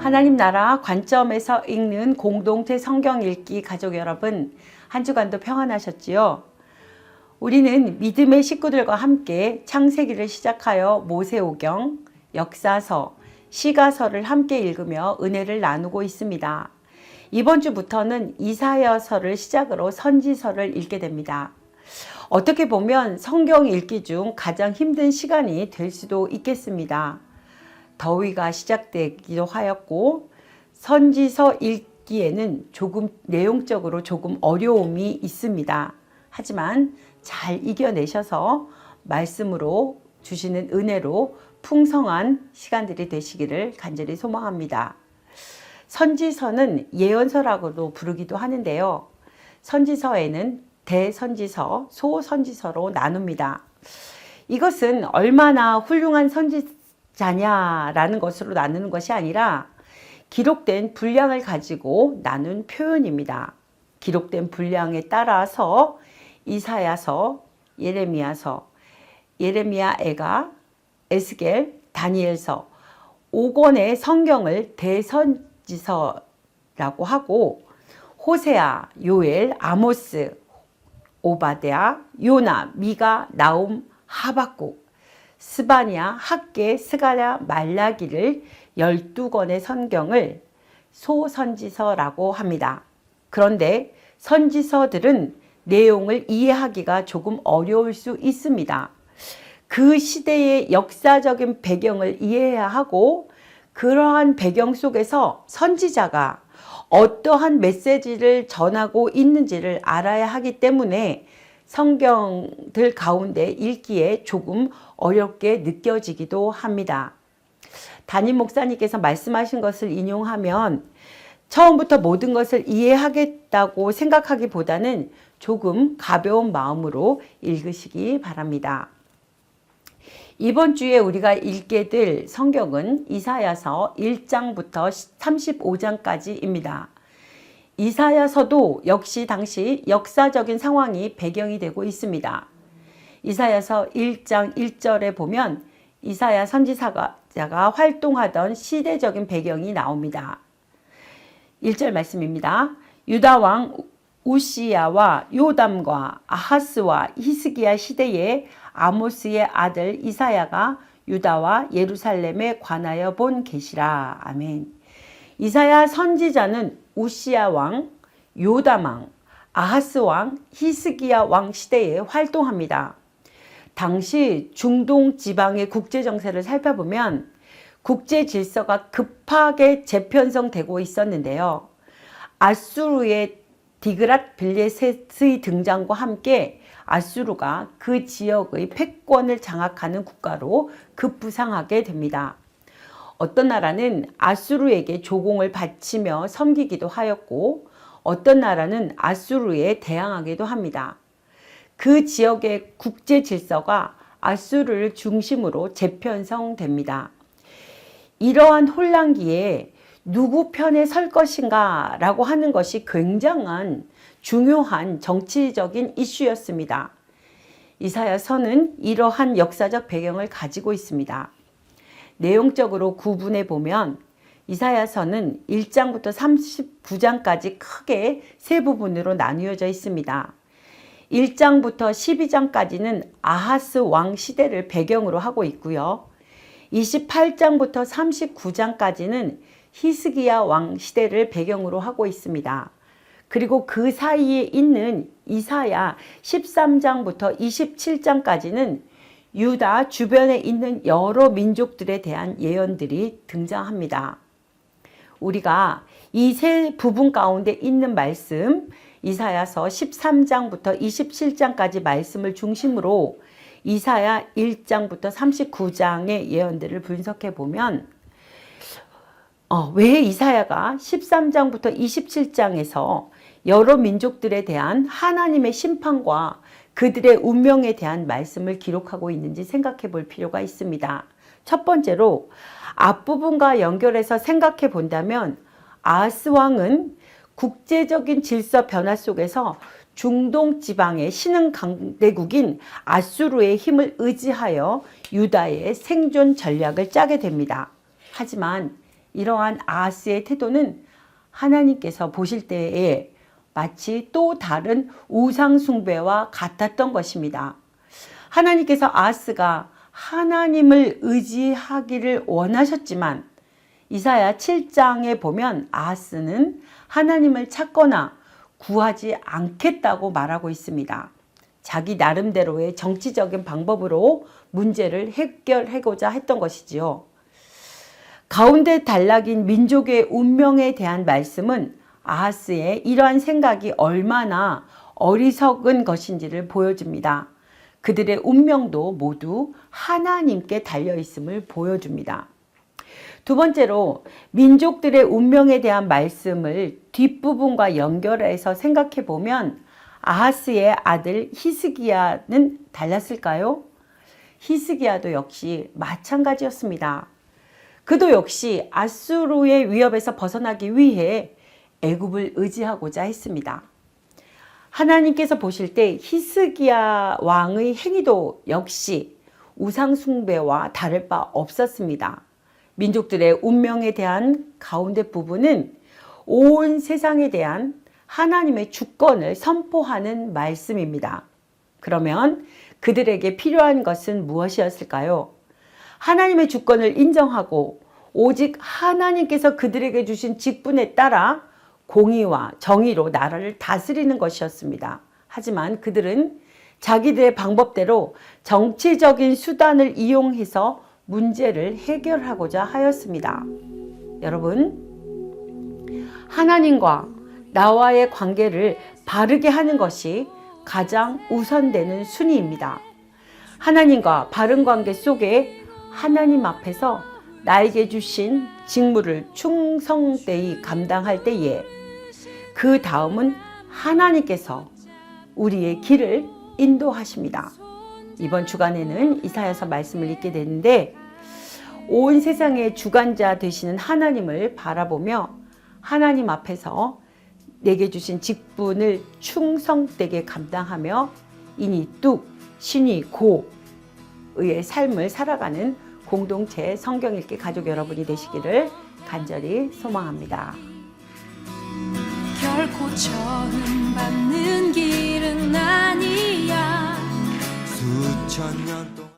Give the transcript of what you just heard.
하나님 나라 관점에서 읽는 공동체 성경 읽기 가족 여러분, 한 주간도 평안하셨지요? 우리는 믿음의 식구들과 함께 창세기를 시작하여 모세오경, 역사서, 시가서를 함께 읽으며 은혜를 나누고 있습니다. 이번 주부터는 이사야서를 시작으로 선지서를 읽게 됩니다. 어떻게 보면 성경 읽기 중 가장 힘든 시간이 될 수도 있겠습니다. 더위가 시작되기도 하였고 선지서 읽기에는 내용적으로 조금 어려움이 있습니다. 하지만 잘 이겨내셔서 말씀으로 주시는 은혜로 풍성한 시간들이 되시기를 간절히 소망합니다. 선지서는 예언서라고도 부르기도 하는데요. 선지서에는 대선지서, 소선지서로 나눕니다. 이것은 얼마나 훌륭한 선지자냐라는 것으로 나누는 것이 아니라 기록된 분량을 가지고 나눈 표현입니다. 기록된 분량에 따라서 이사야서, 예레미야서, 예레미야애가, 에스겔, 다니엘서 5권의 성경을 대선지서라고 하고 호세아, 요엘, 아모스, 오바댜, 요나, 미가, 나움, 하박국, 스바냐, 학개, 스가랴, 말라기를 12권의 성경을 소선지서라고 합니다. 그런데 선지서들은 내용을 이해하기가 조금 어려울 수 있습니다. 그 시대의 역사적인 배경을 이해해야 하고 그러한 배경 속에서 선지자가 어떠한 메시지를 전하고 있는지를 알아야 하기 때문에 성경들 가운데 읽기에 조금 어렵게 느껴지기도 합니다. 담임 목사님께서 말씀하신 것을 인용하면 처음부터 모든 것을 이해하겠다고 생각하기보다는 조금 가벼운 마음으로 읽으시기 바랍니다. 이번 주에 우리가 읽게 될 성경은 이사야서 1장부터 35장까지입니다. 이사야서도 역시 당시 역사적인 상황이 배경이 되고 있습니다. 이사야서 1장 1절에 보면 이사야 선지자가 활동하던 시대적인 배경이 나옵니다. 1절 말씀입니다. 유다 왕 우시야와 요담과 아하스와 히스기야 시대에 아모스의 아들 이사야가 유다와 예루살렘에 관하여 본 계시라. 아멘. 이사야 선지자는 우시야 왕, 요담 왕, 아하스 왕, 히스기야 왕 시대에 활동합니다. 당시 중동 지방의 국제 정세를 살펴보면 국제 질서가 급하게 재편성되고 있었는데요. 아수르의 디그랏 빌레셋의 등장과 함께 아수르가 그 지역의 패권을 장악하는 국가로 급부상하게 됩니다. 어떤 나라는 아수르에게 조공을 바치며 섬기기도 하였고 어떤 나라는 아수르에 대항하기도 합니다. 그 지역의 국제 질서가 아수르를 중심으로 재편성됩니다. 이러한 혼란기에 누구 편에 설 것인가 라고 하는 것이 굉장한 중요한 정치적인 이슈였습니다. 이사야서는 이러한 역사적 배경을 가지고 있습니다. 내용적으로 구분해 보면 이사야서는 1장부터 39장까지 크게 세 부분으로 나누어져 있습니다. 1장부터 12장까지는 아하스 왕 시대를 배경으로 하고 있고요. 28장부터 39장까지는 히스기야 왕 시대를 배경으로 하고 있습니다. 그리고 그 사이에 있는 이사야 13장부터 27장까지는 유다 주변에 있는 여러 민족들에 대한 예언들이 등장합니다. 우리가 이 세 부분 가운데 있는 말씀, 이사야서 13장부터 27장까지 말씀을 중심으로 이사야 1장부터 39장의 예언들을 분석해 보면 왜 이사야가 13장부터 27장에서 여러 민족들에 대한 하나님의 심판과 그들의 운명에 대한 말씀을 기록하고 있는지 생각해 볼 필요가 있습니다. 첫 번째로 앞부분과 연결해서 생각해 본다면 아하스 왕은 국제적인 질서 변화 속에서 중동 지방의 신흥 강대국인 아수르의 힘을 의지하여 유다의 생존 전략을 짜게 됩니다. 하지만 이러한 아하스의 태도는 하나님께서 보실 때에 마치 또 다른 우상 숭배와 같았던 것입니다. 하나님께서 아하스가 하나님을 의지하기를 원하셨지만 이사야 7장에 보면 아하스는 하나님을 찾거나 구하지 않겠다고 말하고 있습니다. 자기 나름대로의 정치적인 방법으로 문제를 해결하고자 했던 것이지요. 가운데 단락인 민족의 운명에 대한 말씀은 아하스의 이러한 생각이 얼마나 어리석은 것인지를 보여줍니다. 그들의 운명도 모두 하나님께 달려있음을 보여줍니다. 두 번째로 민족들의 운명에 대한 말씀을 뒷부분과 연결해서 생각해 보면 아하스의 아들 히스기야는 달랐을까요? 히스기야도 역시 마찬가지였습니다. 그도 역시 아수르의 위협에서 벗어나기 위해 애굽을 의지하고자 했습니다. 하나님께서 보실 때 히스기야 왕의 행위도 역시 우상 숭배와 다를 바 없었습니다. 민족들의 운명에 대한 가운데 부분은 온 세상에 대한 하나님의 주권을 선포하는 말씀입니다. 그러면 그들에게 필요한 것은 무엇이었을까요? 하나님의 주권을 인정하고 오직 하나님께서 그들에게 주신 직분에 따라 공의와 정의로 나라를 다스리는 것이었습니다. 하지만 그들은 자기들의 방법대로 정치적인 수단을 이용해서 문제를 해결하고자 하였습니다. 여러분, 하나님과 나와의 관계를 바르게 하는 것이 가장 우선되는 순위입니다. 하나님과 바른 관계 속에 하나님 앞에서 나에게 주신 직무를 충성되이 감당할 때에 그 다음은 하나님께서 우리의 길을 인도하십니다. 이번 주간에는 이사야서 말씀을 읽게 되는데 온 세상의 주관자 되시는 하나님을 바라보며 하나님 앞에서 내게 주신 직분을 충성되게 감당하며 이니 뚝 신이 고의 삶을 살아가는 공동체 성경 읽기 가족 여러분이 되시기를 간절히 소망합니다. 결코 처음 받는 길은 아니야. 수천 년 동안